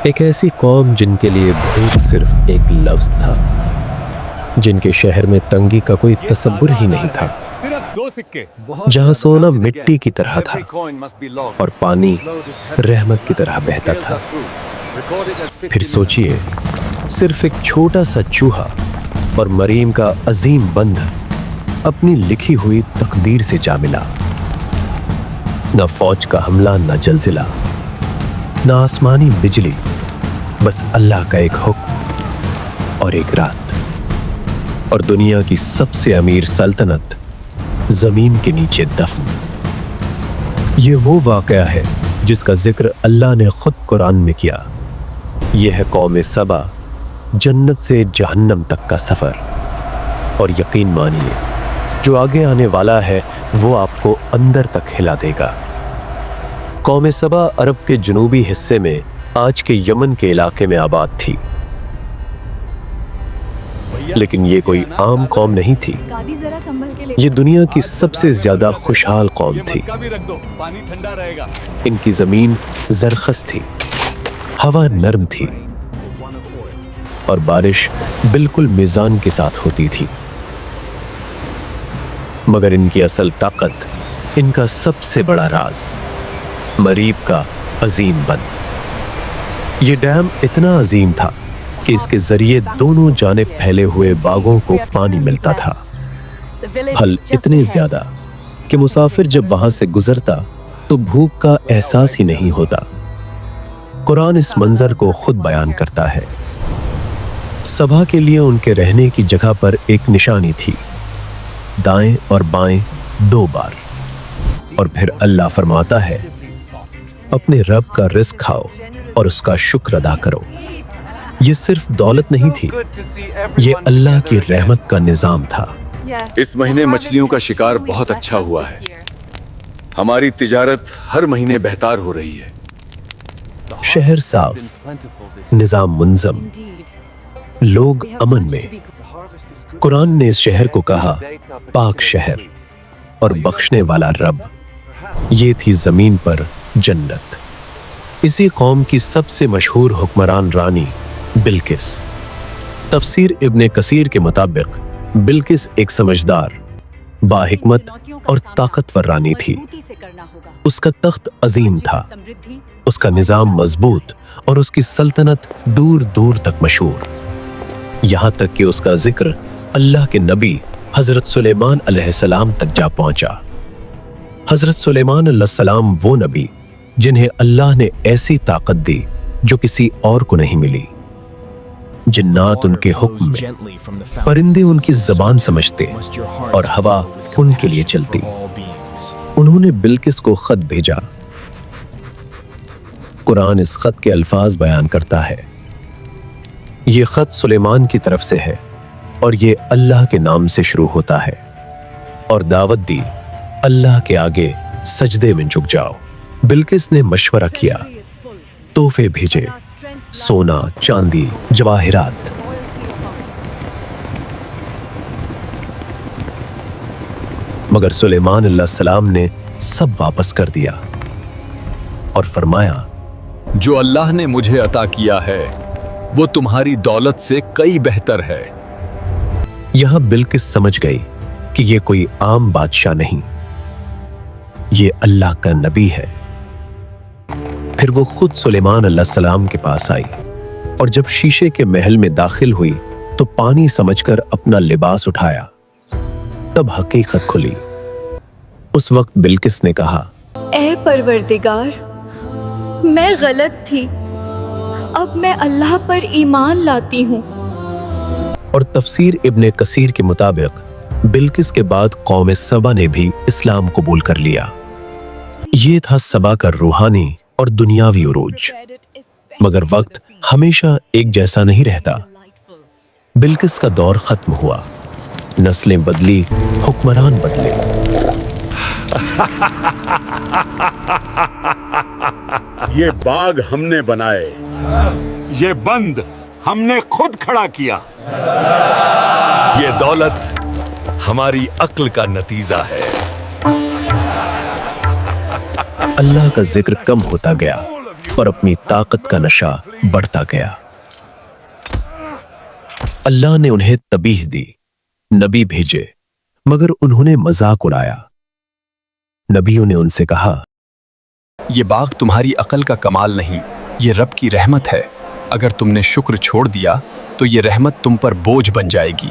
ایک ایسی قوم جن کے لیے بھوک صرف ایک لفظ تھا، جن کے شہر میں تنگی کا کوئی تصور ہی نہیں تھا، جہاں سونا مٹی کی طرح تھا اور پانی رحمت کی طرح بہتا تھا۔ پھر سوچئے، صرف ایک چھوٹا سا چوہا اور مریم کا عظیم بندھ اپنی لکھی ہوئی تقدیر سے جا ملا۔ نہ فوج کا حملہ، نہ زلزلہ، نہ آسمانی بجلی، بس اللہ کا ایک حکم اور ایک رات، اور دنیا کی سب سے امیر سلطنت زمین کے نیچے دفن۔ یہ وہ واقعہ ہے جس کا ذکر اللہ نے خود قرآن میں کیا۔ یہ ہے قوم سبا، جنت سے جہنم تک کا سفر، اور یقین مانیے جو آگے آنے والا ہے وہ آپ کو اندر تک ہلا دے گا۔ قوم سبا عرب کے جنوبی حصے میں آج کے یمن کے علاقے میں آباد تھی، لیکن یہ کوئی عام قوم نہیں تھی۔ یہ دنیا کی سب سے زیادہ خوشحال قوم تھی۔ ان کی زمین زرخیز تھی، ہوا نرم تھی، اور بارش بالکل میزان کے ساتھ ہوتی تھی۔ مگر ان کی اصل طاقت، ان کا سب سے بڑا راز، مریب کا عظیم بند۔ یہ ڈیم اتنا عظیم تھا کہ اس کے ذریعے دونوں جانب پھیلے ہوئے باغوں کو پانی ملتا تھا۔ پھل اتنے زیادہ کہ مسافر جب وہاں سے گزرتا تو بھوک کا احساس ہی نہیں ہوتا۔ قرآن اس منظر کو خود بیان کرتا ہے۔ سبا کے لیے ان کے رہنے کی جگہ پر ایک نشانی تھی، دائیں اور بائیں 2 بار، اور پھر اللہ فرماتا ہے، اپنے رب کا رزق کھاؤ اور اس کا شکر ادا کرو۔ یہ صرف دولت نہیں تھی، یہ اللہ کی رحمت کا نظام تھا۔ اس مہینے مچھلیوں کا شکار بہت اچھا ہوا ہے۔ ہماری تجارت ہر مہینے بہتر ہو رہی ہے۔ شہر صاف، نظام منظم، لوگ امن میں۔ قرآن نے اس شہر کو کہا پاک شہر اور بخشنے والا رب۔ یہ تھی زمین پر جنت۔ اسی قوم کی سب سے مشہور حکمران رانی بلقس۔ تفسیر ابن کثیر کے مطابق بلقس ایک سمجھدار، باحکمت اور طاقتور رانی تھی۔ اس کا تخت عظیم تھا، اس کا نظام مضبوط، اور اس کی سلطنت دور دور تک مشہور، یہاں تک کہ اس کا ذکر اللہ کے نبی حضرت سلیمان علیہ السلام تک جا پہنچا۔ حضرت سلیمان علیہ السلام وہ نبی جنہیں اللہ نے ایسی طاقت دی جو کسی اور کو نہیں ملی۔ جنات ان کے حکم میں، پرندے ان کی زبان سمجھتے، اور ہوا ان کے لیے چلتی۔ انہوں نے بلقس کو خط بھیجا۔ قرآن اس خط کے الفاظ بیان کرتا ہے۔ یہ خط سلیمان کی طرف سے ہے، اور یہ اللہ کے نام سے شروع ہوتا ہے، اور دعوت دی اللہ کے آگے سجدے میں جھک جاؤ۔ بلقس نے مشورہ کیا، تحفے بھیجے، سونا، چاندی، جواہرات۔ مگر سلیمان علیہ السلام نے سب واپس کر دیا اور فرمایا، جو اللہ نے مجھے عطا کیا ہے وہ تمہاری دولت سے کئی بہتر ہے۔ یہاں بلقس سمجھ گئی کہ یہ کوئی عام بادشاہ نہیں، یہ اللہ کا نبی ہے۔ پھر وہ خود سلیمان علیہ السلام کے پاس آئی، اور جب شیشے کے محل میں داخل ہوئی تو پانی سمجھ کر اپنا لباس اٹھایا۔ تب حقیقت کھلی۔ اس وقت بلقس نے کہا، اے پروردگار، میں غلط تھی، اب میں اللہ پر ایمان لاتی ہوں۔ اور تفسیر ابن کثیر کے مطابق بلقس کے بعد قوم سبا نے بھی اسلام قبول کر لیا۔ یہ تھا سبا کا روحانی اور دنیاوی عروج۔ مگر وقت ہمیشہ ایک جیسا نہیں رہتا۔ بلقس کا دور ختم ہوا، نسلیں بدلی، حکمران بدلے۔ یہ باغ ہم نے بنائے، یہ بند ہم نے خود کھڑا کیا، یہ دولت ہماری عقل کا نتیجہ ہے۔ اللہ کا ذکر کم ہوتا گیا، और अपनी ताकत का नशा बढ़ता गया। अल्लाह ने उन्हें तबीह दी, नबी भेजे, मगर उन्होंने मजाक उड़ाया। नबियों ने उनसे कहा, ये बाग तुम्हारी अकल का कमाल नहीं, ये रब की रहमत है। अगर तुमने शुक्र छोड़ दिया तो ये रहमत तुम पर बोझ बन जाएगी।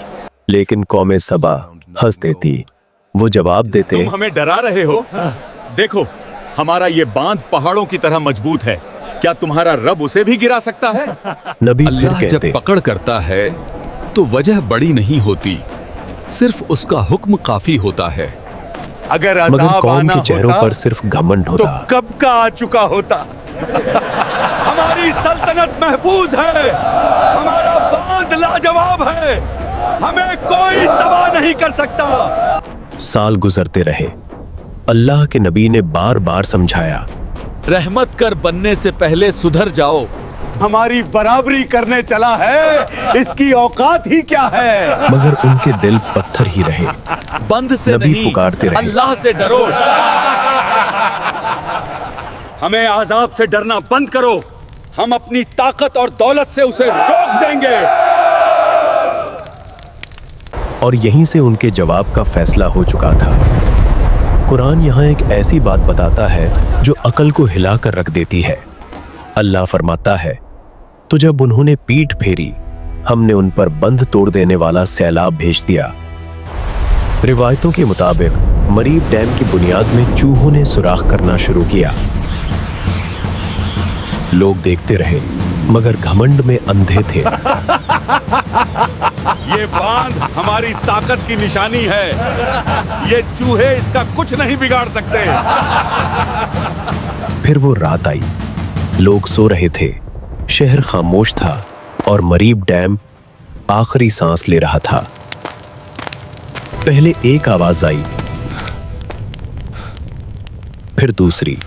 लेकिन कौमे सबा हंस देती। वो जवाब देते, तुम हमें डरा रहे हो? देखो, हमारा ये बांध पहाड़ों की तरह मजबूत है, क्या तुम्हारा रब उसे भी गिरा सकता है? नबी फिर अल्लाह जब कहते, पकड़ करता है तो वजह बड़ी नहीं होती, सिर्फ उसका हुक्म काफी होता है। अगर मगर अज़ाब कौम आना के चेहरों होता पर सिर्फ घमंड तो होता। कब का आ चुका होता। हमारी सल्तनत महफूज है, हमारा बांध लाजवाब है, हमें कोई तबाह नहीं कर सकता। साल गुजरते रहे। अल्लाह के नबी ने बार बार समझाया, रहमत कर बनने से पहले सुधर जाओ। हमारी बराबरी करने चला है, इसकी औकात ही क्या है। मगर उनके दिल पत्थर ही रहे। बंद से नबी नहीं, पुकारते रहे, अल्लाह से डरो। हमें आजाब से डरना बंद करो, हम अपनी ताकत और दौलत से उसे रोक देंगे। और यहीं से उनके जवाब का फैसला हो चुका था। कुरान यहाँ एक ऐसी बात बताता है जो अकल को हिलाकर रख देती है। अल्लाह फरमाता है, तो जब उन्होंने पीठ फेरी, हमने उन पर बंध तोड़ देने वाला सैलाब भेज दिया। रिवायतों के मुताबिक मरीब डैम की बुनियाद में चूहों ने सुराख करना शुरू किया। लोग देखते रहे, मगर घमंड में अंधे थे। ये बांध हमारी ताकत की निशानी है, ये चूहे इसका कुछ नहीं बिगाड़ सकते। फिर वो रात आई, लोग सो रहे थे, शहर खामोश था और मरीब डैम आखिरी सांस ले रहा था। पहले एक आवाज आई, फिर दूसरी,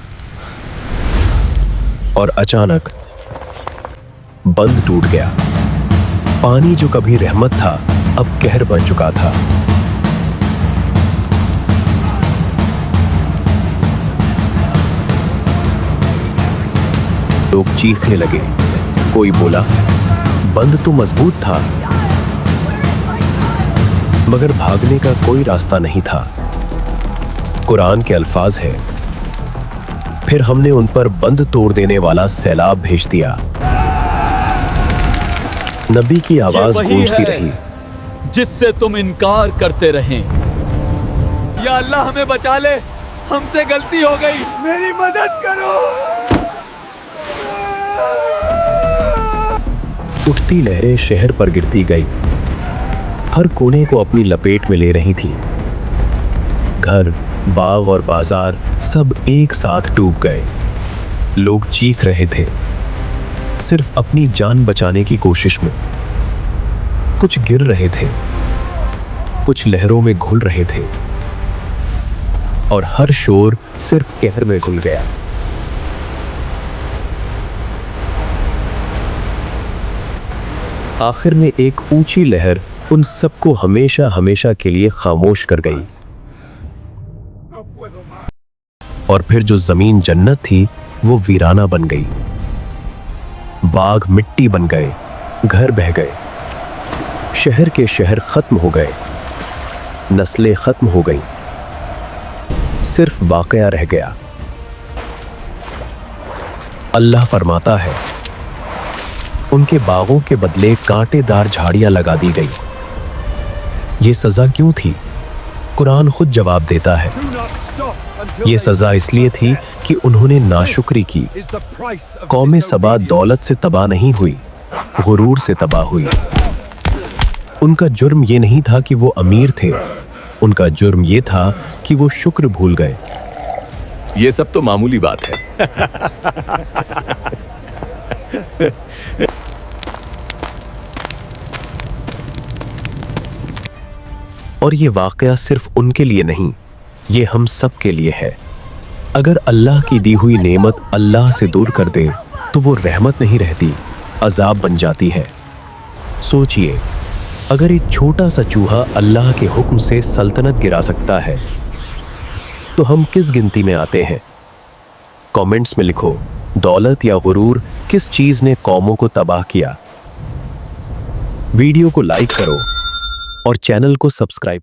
और अचानक बंद टूट गया। पानी जो कभी रहमत था, अब कहर बन चुका था। लोग चीखने लगे। कोई बोला, बंद तो मजबूत था, मगर भागने का कोई रास्ता नहीं था। कुरान के अल्फाज है, फिर हमने उन पर बंद तोड़ देने वाला सैलाब भेज दिया। नबी की आवाज गूंजती रही, जिससे तुम इनकार करते रहें। या अल्लाह हमें बचा ले, हमसे गलती हो गई, मेरी मदद करो। उठती लहरें शहर पर गिरती गई, हर कोने को अपनी लपेट में ले रही थी। घर, बाग और बाजार सब एक साथ डूब गए। लोग चीख रहे थे, सिर्फ अपनी जान बचाने की कोशिश में। कुछ गिर रहे थे, कुछ लहरों में घुल रहे थे, और हर शोर सिर्फ कहर में घुल गया। आखिर में एक ऊंची लहर उन सबको हमेशा हमेशा के लिए खामोश कर गई। और फिर जो जमीन जन्नत थी, वो वीराना बन गई। बाग मिट्टी बन गए, घर बह गए, शहर के शहर खत्म हो गए, नस्लें खत्म हो गईं, सिर्फ वाकया रह गया। अल्लाह फरमाता है, उनके बागों के बदले कांटेदार झाड़ियां लगा दी गई। ये सजा क्यों थी? कुरान खुद जवाब देता है, ये सजा इसलिए थी कि उन्होंने नाशुक्री की। कौमे सबा दौलत से तबाह नहीं हुई, गुरूर से तबाह हुई। उनका जुर्म ये नहीं था कि वो अमीर थे, उनका जुर्म ये था कि वो शुक्र भूल गए। ये सब तो मामूली बात है। और ये वाकया सिर्फ उनके लिए नहीं, ये हम सब के लिए है। अगर अल्लाह की दी हुई नेमत अल्लाह से दूर कर दे तो वो रहमत नहीं रहती, अजाब बन जाती है। सोचिए, अगर एक छोटा सा चूहा अल्लाह के हुक्म से सल्तनत गिरा सकता है, तो हम किस गिनती में आते हैं? कमेंट्स में लिखो। दौलत या गुरूर किस चीज ने कौमों को तबाह किया? वीडियो को लाइक करो और चैनल को सब्सक्राइब